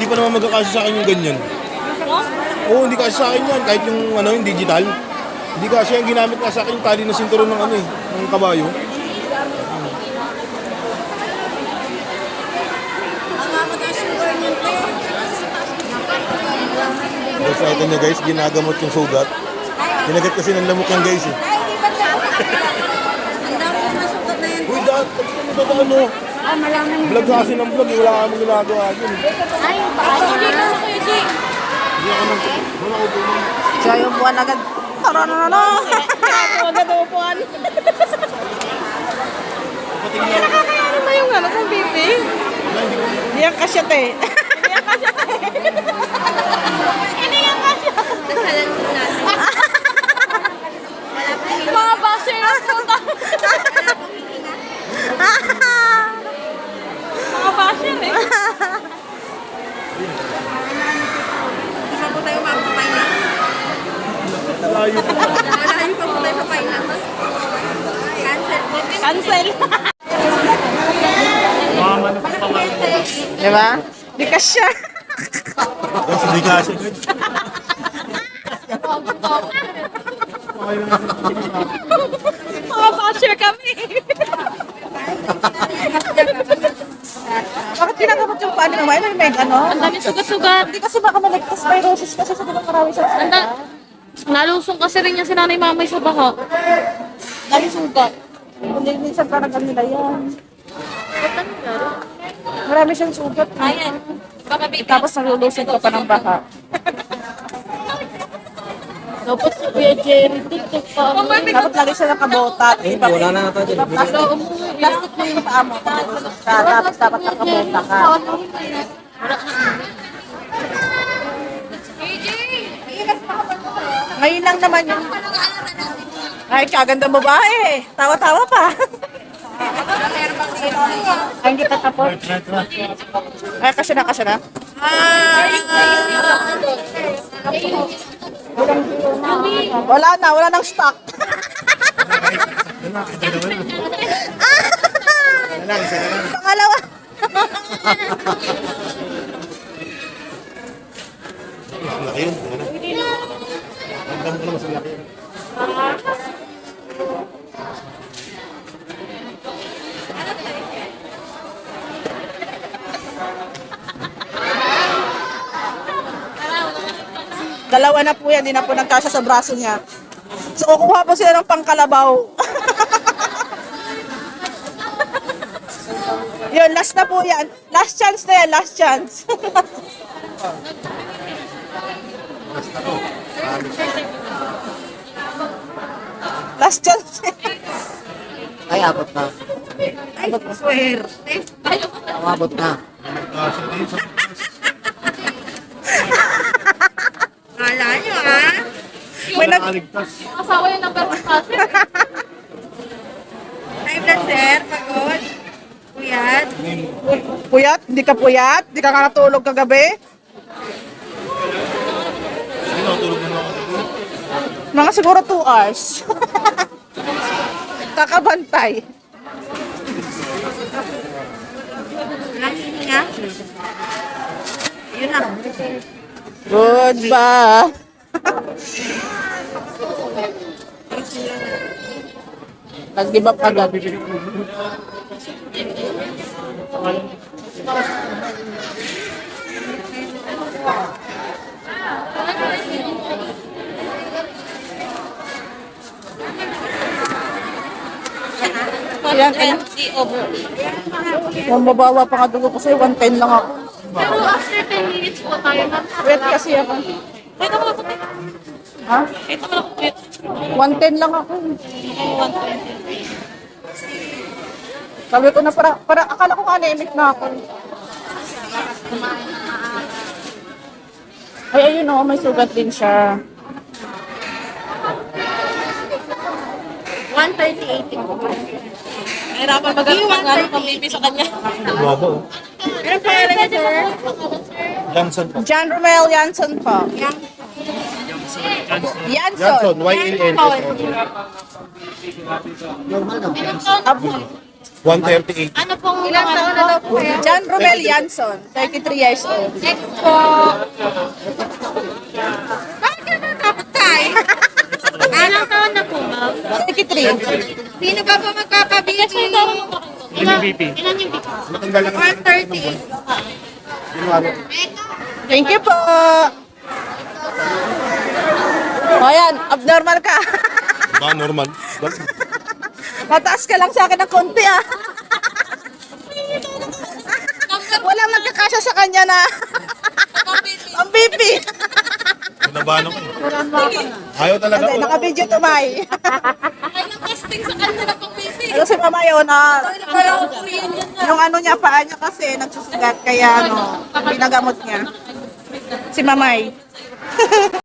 Hindi pa naman magkakasya sa akin yung ganyan. Oo, hindi kasi sa akin yan. Kahit yung, yung digital. Hindi kasi yung ginamit nga sa akin yung tali ng sinturon ng ng kabayo. Guys, nakita niya guys, ginagamot yung sugat. Kinagat kasi ng lamok yan guys eh. Uy, vlog kasi ng vlog eh, wala ka mong ginagawa dyan. Ay, hindi ka kayo, Jay. Hindi ako wala ko po. Siya yung buwan agad. Tara na na. Agad upuan. Nakakayaan ba yung kung pipi? Hindi yan kasya te. Hindi yan kasya. Nasalan mo natin. Mga basher na puta. Mga basher eh. Isa po tayo ma'am sa finance. Malayo pa. Malayo pa po tayo sa finance. Cancel. Cancel. Diba? Di kasya. Guys, hindi kasi. Mga basher kami. Bakit kinagamot yung paano naman? May ano? Ang dami sugat-sugat. Hindi kasi baka malagpaspirosis kasi sa diba marami sa sugat. Nalusong kasi rin niya si nanay mamay sa baha. Dami sugat. Hindi minsan parang nila yan. Marami siyang sugat. Ayan. Baka baby. Tapos nalulusog ka pa ng baka. Dapat si Kuya Jerry, TikTok pa. Dapat lagi siya nakabotat. Wala na ata dyan. Plastic mo yung paa mo. Tapos dapat nakabota ka. Ngayon lang naman yung... Ay, kaganda babae. Tawa-tawa pa. Ay, hindi pa tapos. Ay, kasya na. Wala nang stock. Pangalawa. Laki yun. Ang dami ko na mas laki yun. Dalawa na po yan, di na po nagkasya sa braso niya. So, kukuha po sila ng pangkalabaw. Yun, last na po yan. Last chance na yan, last chance. Last chance. Ay, abot na. Ay, swear. Abot na. Kala nyo ha? May nag... Asawa yung number 1 passer. Time na sir, pagod. Kuyat. Puyat? Hindi ka puyat? Hindi ka natulog kagabi? Mga siguro 2 hours. Kakabantay. Walang hininga. Yun lang. Good ba? Nag-give up agad. Yan, mababawa pa nga dugo kasi 110 lang ako. Pero after 10 minutes po tayo na. Wait kasi ako. Wait ako lang. Ha? Wait ako lang. 110 lang ako. 120. Sabi ko na para akala ko anemic na ako. Ay, ayun o, may sugat din siya. 130-80 po. Nahirapan mag-ano pang baby sa kanya. Wabo. Pero pangalan niya, sir? Johnson po. John Romel Janson po. Janson. Johnson, Y-A-N-S-O. Normal na. 138. Ano pong ilang taon na daw po kayo? John Romel Yanson, 33 years old. Next po. Bakit ka natakot tayo? Ilang taon na po, ma'am? 33. Sino ba po magkakabili? Ilan BP? Matanggal lang. 130. Thank you po. O yan, abnormal ka. Ba, normal. Mataas ka lang sa akin ng konti ah. Walang nagkakasya sa kanya na ang BP. Kinabahan ako eh. Ayaw talaga Hindi, ako. naka-video to, May. Ay, nang-testing sa kanya na pang busy. Ano si Mama yun na Parang Korean yan na. yung ano niya, paa niya kasi nagsusugat, kaya ano, pinagamot niya. Si Mamay.